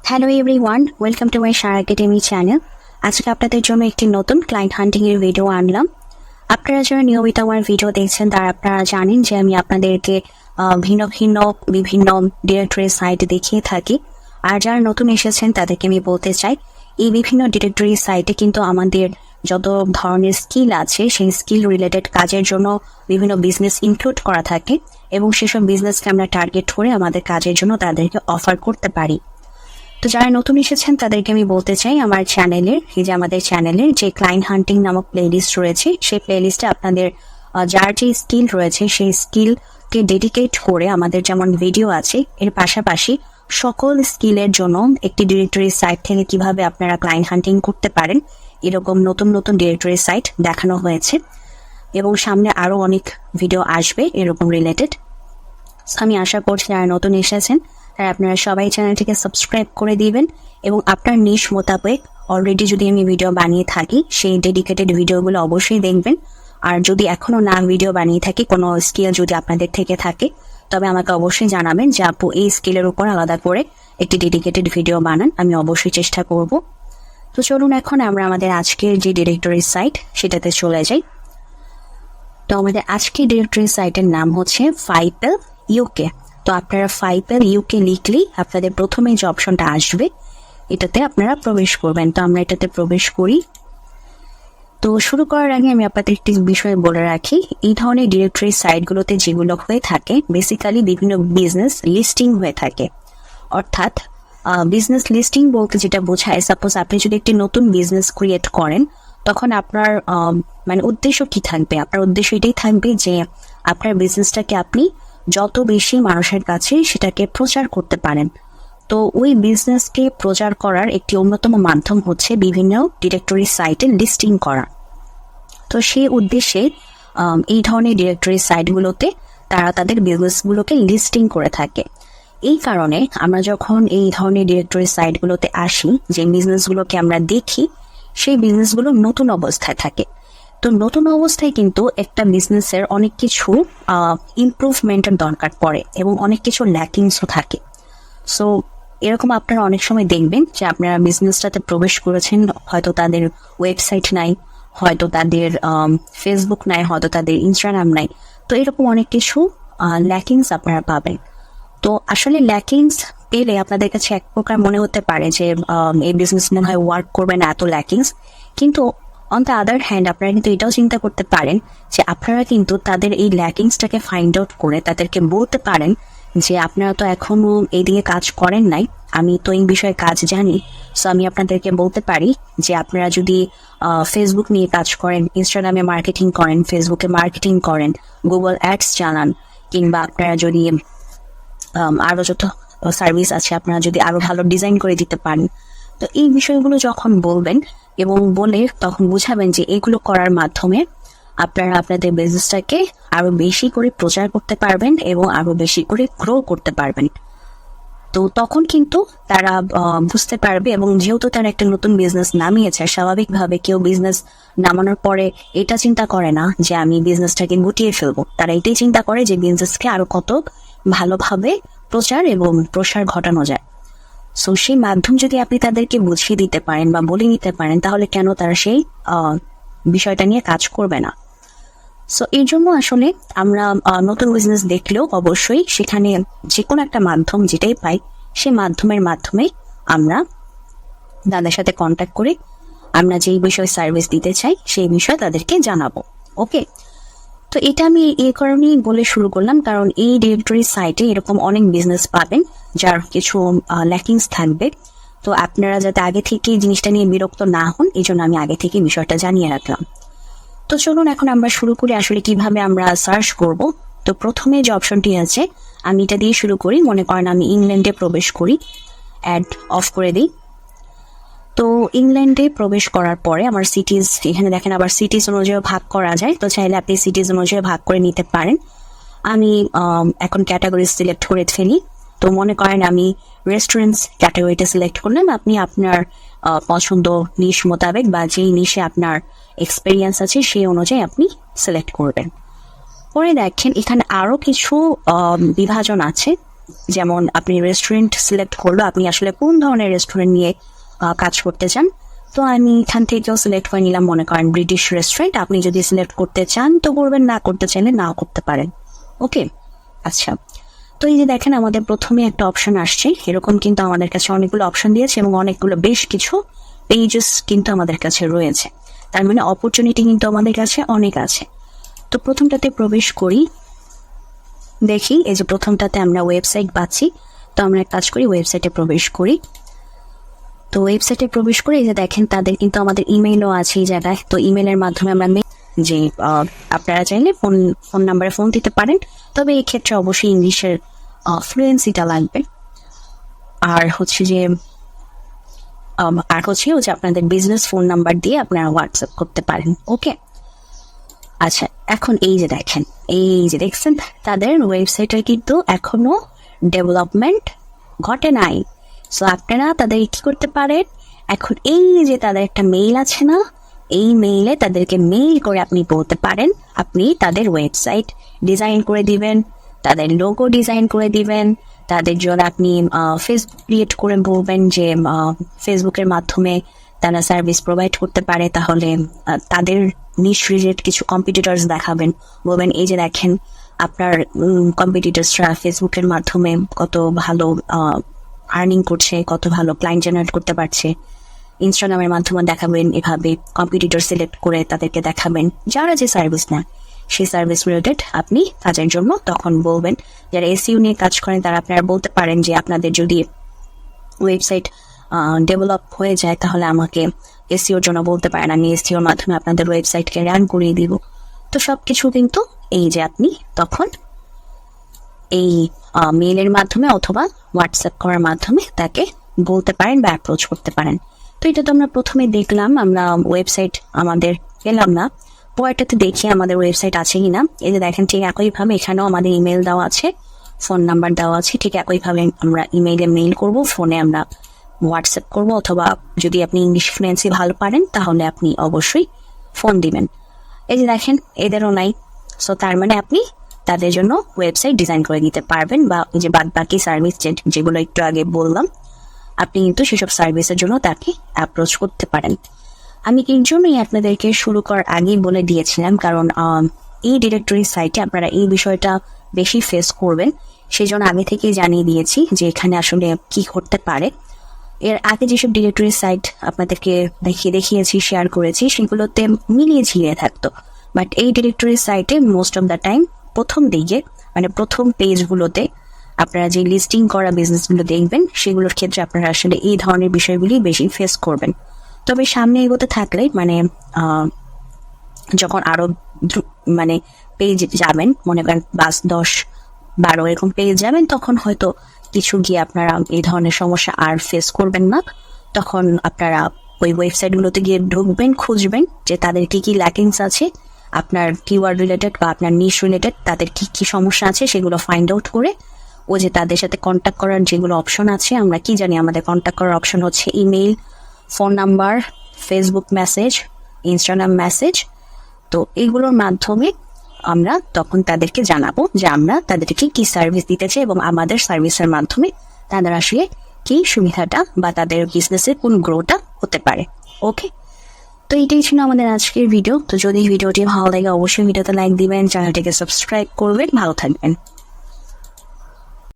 Hello everyone, welcome to my Sara academy channel. আজকে আপনাদের জন্য একটি নতুন ক্লায়েন্ট হান্টিং এর ভিডিও আনলাম। আপনারা যারা নিয়মিত আমার ভিডিও দেখছেন তারা আপনারা জানেন যে আমি আপনাদেরকে ভিন্ন ভিন্ন বিভিন্ন ডিরেক্টরি সাইট দেখিয়ে থাকি। আর যারা নতুন এসেছেন তাদেরকে আমি বলতে চাই, এই বিভিন্ন ডিরেক্টরি সাইটে কিন্তু আমাদের যত ধরনের স্কিল আছে সেই স্কিল রিলেটেড কাজের জন্য বিভিন্ন বিজনেস ইনক্লুড করা থাকে এবং সেসব বিজনেসকে আমরা টার্গেট করে আমাদের কাজের জন্য তাদেরকে অফার করতে পারি। তো যারা নতুন এসেছেন তাদেরকে আমি বলতে চাই, আমাদের চ্যানেলের যে ক্লায়েন্ট হান্টিং নামক প্লেলিস্ট রয়েছে সেই প্লেলিস্টে আপনাদের যার যে স্কিল রয়েছে সেই স্কিলকে ডেডিকেট করে আমাদের যেমন ভিডিও আছে, এর পাশাপাশি সকল স্কিলের জন্য একটি ডিরেক্টরি সাইট থেকে কিভাবে আপনারা ক্লায়েন্ট হান্টিং করতে পারেন এরকম নতুন নতুন ডিরেক্টরি সাইট দেখানো হয়েছে এবং সামনে আরো অনেক ভিডিও আসবে এরকম রিলেটেড। আমি আশা করছি যারা নতুন এসেছেন তারা আপনারা সবাই চ্যানেলটিকে সাবস্ক্রাইব করে দিবেন এবং আপনার নিশ মোতাবেক অলরেডি যদি আমি ভিডিও বানিয়ে থাকি সেই ডেডিকেটেড ভিডিওগুলো অবশ্যই দেখবেন। আর যদি এখনো না ভিডিও বানিয়ে থাকি, কোনো স্কিল যদি আপনাদের থেকে থাকে, তবে আমাকে অবশ্যই জানাবেন যে আপু এই স্কিলের উপর আলাদা করে একটি ডেডিকেটেড ভিডিও বানান, আমি অবশ্যই চেষ্টা করব। তো চলুন এখন আমরা আমাদের আজকের যে ডিরেক্টরি সাইট সেটাতে চলে যাই। তো আমাদের আজকের ডিরেক্টরি সাইটের নাম হচ্ছে ফাইপেল ইউকে। তো আপনারা ফাইপেল ইউকে লিখলেই আপনাদের প্রথমে যে অপশনটা আসবে এটাতে আপনারা প্রবেশ করবেন। তো আমরা এটাতে প্রবেশ করি। তো শুরু করার আগে আমি আপনাদের একটি বিষয় বলে রাখি, এই ধরনের ডিরেক্টরি সাইটগুলোতে যেগুলো হয়ে থাকে বেসিক্যালি বিভিন্ন বিজনেস লিস্টিং হয়ে থাকে। অর্থাৎ বিজনেস লিস্টিং বলতে যেটা বোঝায়, সাপোজ আপনি যদি একটি নতুন বিজনেস ক্রিয়েট করেন তখন আপনার উদ্দেশ্য কি থাকবে? আপনার উদ্দেশ্য এটাই থাকবে যে আপনার বিজনেসটাকে আপনি যত বেশি মানুষের কাছে সেটাকে প্রচার করতে পারেন। তো ওই বিজনেসকে প্রচার করার একটি অন্যতম মাধ্যম হচ্ছে বিভিন্ন ডিরেক্টরি সাইটে লিস্টিং করা। তো সেই উদ্দেশ্যে এই ধরনের ডিরেক্টরি সাইটগুলোতে তারা তাদের বিজনেসগুলোকে লিস্টিং করে থাকে। এই কারণে আমরা যখন এই ধরনের ডিরেক্টরি সাইটগুলোতে আসি, যে বিজনেসগুলোকে আমরা দেখি সেই বিজনেসগুলো নতুন অবস্থায় থাকে। তো নতুন অবস্থায় কিন্তু একটা বিজনেসের অনেক কিছু ইমপ্রুভমেন্টের দরকার পড়ে এবং অনেক কিছু ল্যাকিংসও থাকে। সো এরকম আপনারা অনেক সময় দেখবেন যে আপনারা বিজনেসটাতে প্রবেশ করেছেন, হয়তো তাদের ওয়েবসাইট নাই, হয়তো তাদের ফেসবুক নাই, হয়তো তাদের ইনস্টাগ্রাম নাই। তো এরকম অনেক কিছু ল্যাকিংস আপনারা পাবেন। তো আসলে ল্যাকিংস পেলে আপনাদের কাছে এক প্রকার মনে হতে পারে যে এই বিজনেস মনে হয় ওয়ার্ক করবে না, এত ল্যাকিংস। কিন্তু অন দ্য আদার হ্যান্ড আপনারা কিন্তু এটাও চিন্তা করতে পারেন যে আপনারা কিন্তু তাদের এই ল্যাকিংসটাকে ফাইন্ড আউট করে তাদেরকে বলতে পারেন যে আপনারা তো এখনো এইদিকে কাজ করেন নাই, আমি তো এই বিষয়ে কাজ জানি। সো আমি আপনাদেরকে বলতে পারি যে আপনারা যদি ফেসবুক নিয়ে কাজ করেন, ইনস্টাগ্রামে মার্কেটিং করেন, ফেসবুকে মার্কেটিং করেন, গুগল অ্যাডস চালান, কিংবা আপনারা যদি আরো যত সার্ভিস আছে আপনারা যদি আরো ভালো ডিজাইন করে দিতে পারেন, তো এই বিষয়গুলো যখন বলবেন এবং বলে তখন বুঝাবেন যে এগুলো করার মাধ্যমে আপনারা আপনাদের বিজনেসটাকে আরো বেশি করে প্রচার করতে পারবেন এবং আরো বেশি করে গ্রো করতে পারবেন। তো তখন কিন্তু তারা বুঝতে পারবে, এবং যেহেতু তারা একটা নতুন বিজনেস নামিয়েছে, স্বাভাবিকভাবে কেউ বিজনেস নামানোর পরে এটা চিন্তা করে না যে আমি বিজনেসটাকে গুটিয়ে ফেলবো। তারা এটাই চিন্তা করে যে বিজনেসকে আরো কত ভালোভাবে প্রচার এবং প্রসার ঘটানো যায়। সো সেই মাধ্যম যদি আপনি তাদেরকে বুঝিয়ে দিতে পারেন বা বলে নিতে পারেন, তাহলে কেন তারা সেই বিষয়টা নিয়ে কাজ করবে না? সো এই জন্য আসলে আমরা নতুন বিজনেস দেখলেও অবশ্যই সেখানে যে কোনো একটা মাধ্যম যেটাই পাই সেই মাধ্যমে আমরা তাদের সাথে কন্ট্যাক্ট করে আমরা যেই বিষয়ে সার্ভিস দিতে চাই সেই বিষয়ে তাদেরকে জানাবো। ওকে, তো এটা আমি এই কারণেই বলে শুরু করলাম, কারণ এই ডিরেক্টরি সাইটে এরকম অনেক বিজনেস পাবেন যার কিছু ল্যাকিংস থাকবে। তো আপনারা যাতে আগে থেকে জিনিসটা নিয়ে বিরক্ত না হন, এই জন্য আমি আগে থেকে বিষয়টা জানিয়ে রাখলাম। তো চলুন এখন আমরা শুরু করি আসলে কিভাবে আমরা সার্চ করব। তো প্রথমে যে অপশনটি আছে আমি এটা দিয়ে শুরু করি। মনে করেন আমি ইংল্যান্ডে প্রবেশ করি, অ্যাড অফ করে দিই। তো ইংল্যান্ডে প্রবেশ করার পরে আমার সিটিজ, এখানে দেখেন আবার সিটিজ অনুযায়ী ভাগ করা যায়। তো চাইলে আপনি সিটিজ অনুযায়ী ভাগ করে নিতে পারেন। আমি এখন ক্যাটাগরি সিলেক্ট করে ফেলি। তো মনে করেন আমি রেস্টুরেন্টস ক্যাটাগরিটা সিলেক্ট করলাম। আপনি আপনার পছন্দ নিশ মোতাবেক বা যেই নিশে আপনার এক্সপেরিয়েন্স আছে সেই অনুযায়ী আপনি সিলেক্ট করবেন। পরে দেখেন এখানে আরো কিছু বিভাজন আছে। যেমন আপনি রেস্টুরেন্ট সিলেক্ট করলো, আপনি আসলে কোন ধরনের রেস্টুরেন্ট নিয়ে কাজ করতে চান। তো আমি এখান থেকেও সিলেক্ট করে নিলাম, মনে করেন ব্রিটিশ রেস্টুরেন্ট। আপনি যদি সিলেক্ট করতে চান তো করবেন, না করতে চাইলে নাও করতে পারেন। ওকে, আচ্ছা। তো এই যে দেখেন আমাদের প্রথমে একটা অপশন আসছে, এরকম কিন্তু আমাদের কাছে অনেকগুলো অপশন দিয়েছে এবং অনেকগুলো বেশ কিছু পেজেস কিন্তু আমাদের কাছে রয়েছে। তার মানে অপরচুনিটি কিন্তু আমাদের কাছে অনেক আছে। তো প্রথমটাতে প্রবেশ করি, দেখি এই যে প্রথমটাতে আমরা ওয়েবসাইট পাচ্ছি। তো আমরা এক কাজ করি, ওয়েবসাইটে প্রবেশ করি। তো ওয়েবসাইটে প্রবেশ করে এই যে দেখেন তাদের কিন্তু আমাদের ইমেইলও আছে এই জায়গায়। তো ইমেলের মাধ্যমে আমরা যে আপনারা চাইলে ফোন নাম্বারে ফোন দিতে পারেন, তবে এই ক্ষেত্রে অবশ্যই ইংলিশের ফ্লুয়েন্সিটা লাগবে। আর হচ্ছে যে ওই যে আপনাদের বিজনেস ফোন নাম্বার দিয়ে আপনারা হোয়াটসঅ্যাপ করতে পারেন। ওকে, আচ্ছা। এখন এই যে দেখেন, এই যে দেখছেন তাদের ওয়েবসাইটের কিন্তু এখনো ডেভেলপমেন্ট ঘটে নাই। সো আপনারা তাদের কি করতে পারেন, এখন এই যে তাদের একটা মেইল আছে না, এই মেইলে তাদেরকে মেইল করে আপনি বলতে পারেন আপনি তাদের ওয়েবসাইট ডিজাইন করে দিবেন, তাদের লোগো ডিজাইন করে দিবেন, তাদের জন্য আপনি ফেসবুক ক্রিয়েট করে বলবেন যে ফেসবুকের মাধ্যমে তারা সার্ভিস প্রোভাইড করতে পারে। তাহলে তাদের নিশ রিলেটেড কিছু কম্পিটিটরস দেখাবেন, বলবেন এই যে দেখেন আপনার কম্পিটিটরসরা ফেসবুকের মাধ্যমে কত ভালো আর্নিং করছে, কত ভালো ক্লায়েন্ট জেনারেট করতে পারছে। ইনস্টাগ্রামের মাধ্যমে দেখাবেন, এভাবে কম্পিটিটর সিলেক্ট করে তাদেরকে দেখাবেন যারা যে সার্ভিস নেয় সেই সার্ভিস রিলেটেড আপনি কাজের জন্য তখন বলবেন। যারা এসইও নিয়ে কাজ করেন তারা আপনারা বলতে পারেন যে আপনাদের যদি ওয়েবসাইট ডেভেলপ হয়ে যায় তাহলে আমাকে এসইওর জন্য বলতে পারেন, আমি এসইওর মাধ্যমে আপনাদের ওয়েবসাইটকে রান করিয়ে দিব। তো সবকিছু কিন্তু এই যে আপনি তখন এই মেইলের মাধ্যমে অথবা হোয়াটসঅ্যাপ করার মাধ্যমে তাকে বলতে পারেন বা অ্যাপ্রোচ করতে পারেন। তো এটা তো আমরা প্রথমে দেখলাম, আমরা ওয়েবসাইট আমাদের পেলাম না। পরেরটাতে দেখি আমাদের ওয়েবসাইট আছে কিনা। এই যে দেখেন ঠিক একইভাবে এখানেও আমাদের ইমেল দেওয়া আছে, ফোন নাম্বার দেওয়া আছে। ঠিক একইভাবে আমরা ইমেইলে মেইল করব, ফোনে আমরা হোয়াটসঅ্যাপ করব, অথবা যদি আপনি ইংলিশ ফ্লুয়েন্সি ভালো পারেন তাহলে আপনি অবশ্যই ফোন দিবেন। এই যে দেখেন এদেরও নাই। সো তার মানে আপনি তাদের জন্য ওয়েবসাইট ডিজাইন করে দিতে পারবেন, বা যে বাদ বাকি সার্ভিস যেগুলো একটু আগে বললাম আপনি কিন্তু সেসব সার্ভিসের জন্য তাকে অ্যাপ্রোচ করতে পারেন। আমি এর জন্যই আপনাদেরকে শুরু করার আগেই বলে দিয়েছিলাম, কারণ এই ডিরেক্টরি সাইটে আপনারা এই বিষয়টা বেশি ফেস করবেন, সেই জন্য আগে থেকেই জানিয়ে দিয়েছি যে এখানে আসলে কি করতে পারে। এর আগে যেসব ডিরেক্টরি সাইট আপনাদেরকে দেখিয়েছি, শেয়ার করেছি, সেগুলোতে মিলিয়ে ঝিলিয়ে থাকতো। বাট এই ডিরেক্টরি সাইটে মোস্ট অফ দ্য টাইম প্রথম দিকে মানে প্রথম পেজগুলোতে আপনারা যে লিস্টিং করা বিজনেসগুলো দেখবেন সেগুলোর ক্ষেত্রে আপনারা আসলে এই ধরনের বিষয়গুলি বেশি ফেস করবেন। তবে সামনে এগোতে থাকলে মানে যখন আরো মানে পেজ যাবেন, মনে করেন 10-12 এরকম পেজ যাবেন, তখন হয়তো কিছু গিয়ে আপনারা এই ধরনের সমস্যা আর ফেস করবেন না। তখন আপনারা ওই ওয়েবসাইটগুলোতে গিয়ে ঢুকবেন, খুঁজবেন যে তাদের কি কি ল্যাকিংস আছে, আপনার কিওয়ার্ড রিলেটেড বা আপনার নিশ রিলেটেড তাদের কি কি সমস্যা আছে সেগুলো ফাইন্ড আউট করে ও যে তাদের সাথে কন্ট্যাক্ট করার যেগুলো অপশন আছে, আমরা কি জানি আমাদের কন্ট্যাক্ট করার অপশন হচ্ছে email, phone number, Facebook message, Instagram message. তো এইগুলোর মাধ্যমে আমরা তখন তাদেরকে জানাবো যে আমরা তাদেরকে কি সার্ভিস দিতে চাই এবং আমাদের সার্ভিসের মাধ্যমে তাদের আসলে কি সুবিধাটা বা তাদের বিজনেসের কোন গ্রোটা হতে পারে। ওকে, তো এটাই ছিল আমাদের আজকের ভিডিও। তো যদি ভিডিওটি ভালো লাগে অবশ্যই ভিডিওতে লাইক দিবেন, চ্যানেলটিকে সাবস্ক্রাইব করবেন। ভালো থাকবেন।